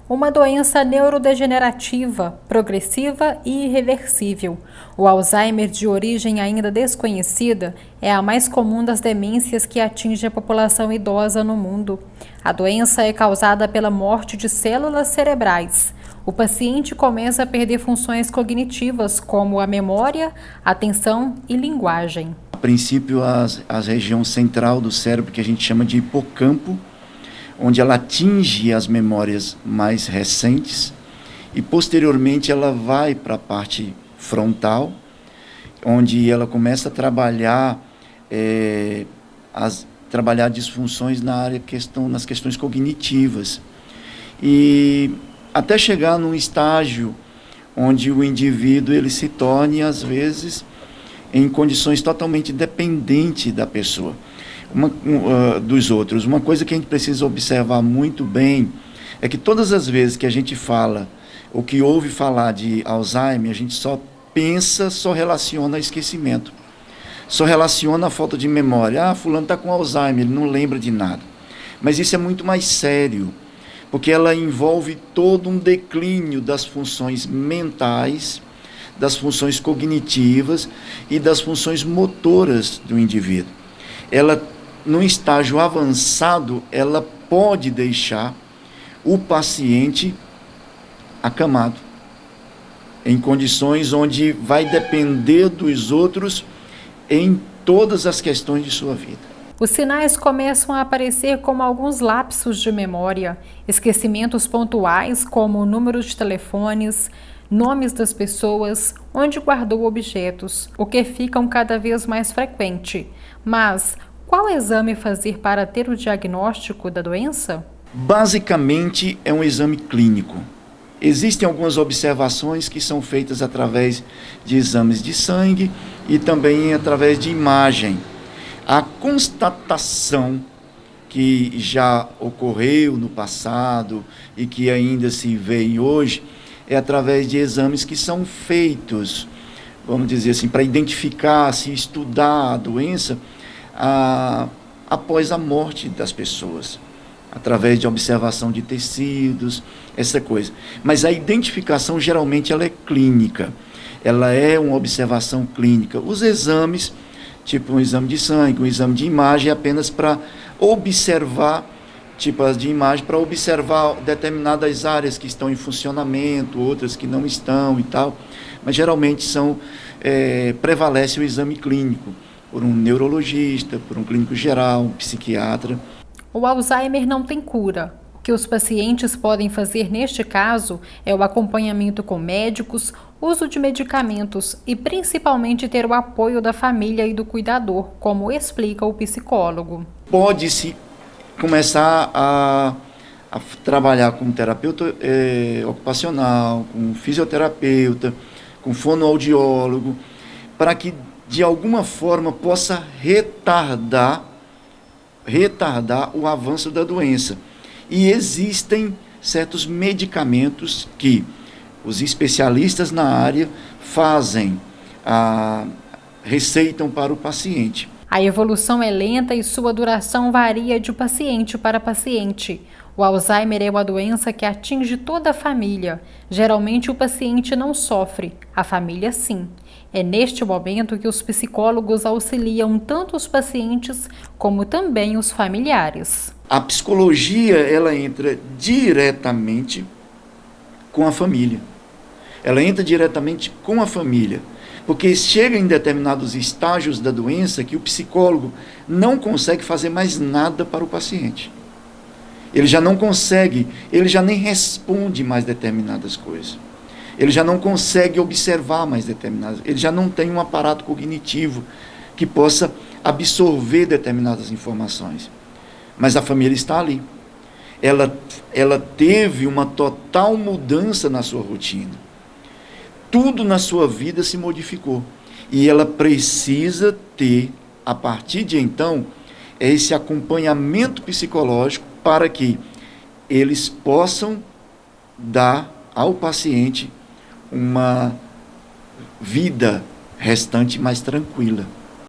uma doença neurodegenerativa, progressiva e irreversível. O Alzheimer, de origem ainda desconhecida, é a mais comum das demências que atinge a população idosa no mundo. A doença é causada pela morte de células cerebrais. O paciente começa a perder funções cognitivas, como a memória, atenção e linguagem. A princípio, a região central do cérebro, que a gente chama de hipocampo, onde ela atinge as memórias mais recentes e posteriormente ela vai para a parte frontal, onde ela começa a trabalhar disfunções nas questões cognitivas, e até chegar num estágio onde o indivíduo ele se torne, às vezes, em condições totalmente dependentes da pessoa, dos outros. Uma coisa que a gente precisa observar muito bem é que todas as vezes que a gente fala, ou que ouve falar de Alzheimer, a gente só relaciona esquecimento, só relaciona a falta de memória. Fulano está com Alzheimer, ele não lembra de nada. Mas isso é muito mais sério, porque ela envolve todo um declínio das funções mentais, das funções cognitivas e das funções motoras do indivíduo. Ela, num estágio avançado, ela pode deixar o paciente acamado, em condições onde vai depender dos outros em todas as questões de sua vida. Os sinais começam a aparecer como alguns lapsos de memória, esquecimentos pontuais como números de telefones, nomes das pessoas, onde guardou objetos, o que ficam cada vez mais frequente. Mas qual exame fazer para ter o diagnóstico da doença? Basicamente é um exame clínico. Existem algumas observações que são feitas através de exames de sangue e também através de imagem. A constatação que já ocorreu no passado e que ainda se vê hoje é através de exames que são feitos, vamos dizer assim, para identificar, se estudar a doença após a morte das pessoas, através de observação de tecidos, essa coisa. Mas a identificação geralmente ela é clínica, ela é uma observação clínica. Os exames, tipo um exame de sangue, um exame de imagem, é apenas para observar, tipo as de imagem, para observar determinadas áreas que estão em funcionamento, outras que não estão e tal, mas geralmente prevalece o exame clínico, por um neurologista, por um clínico geral, um psiquiatra. O Alzheimer não tem cura. O que os pacientes podem fazer neste caso é o acompanhamento com médicos, uso de medicamentos e principalmente ter o apoio da família e do cuidador, como explica o psicólogo. Pode-se começar a trabalhar com terapeuta ocupacional, com fisioterapeuta, com fonoaudiólogo, para que de alguma forma possa retardar o avanço da doença. E existem certos medicamentos que os especialistas na área receitam para o paciente. A evolução é lenta e sua duração varia de paciente para paciente. O Alzheimer é uma doença que atinge toda a família. Geralmente o paciente não sofre, a família sim. É neste momento que os psicólogos auxiliam tanto os pacientes como também os familiares. A psicologia, ela entra diretamente com a família. Ela entra diretamente com a família, porque chega em determinados estágios da doença que o psicólogo não consegue fazer mais nada para o paciente. Ele já não consegue, ele já nem responde mais determinadas coisas. Ele já não consegue observar mais determinadas, ele já não tem um aparato cognitivo que possa absorver determinadas informações. Mas a família está ali. Ela teve uma total mudança na sua rotina. Tudo na sua vida se modificou. E ela precisa ter, a partir de então, esse acompanhamento psicológico para que eles possam dar ao paciente uma vida restante mais tranquila.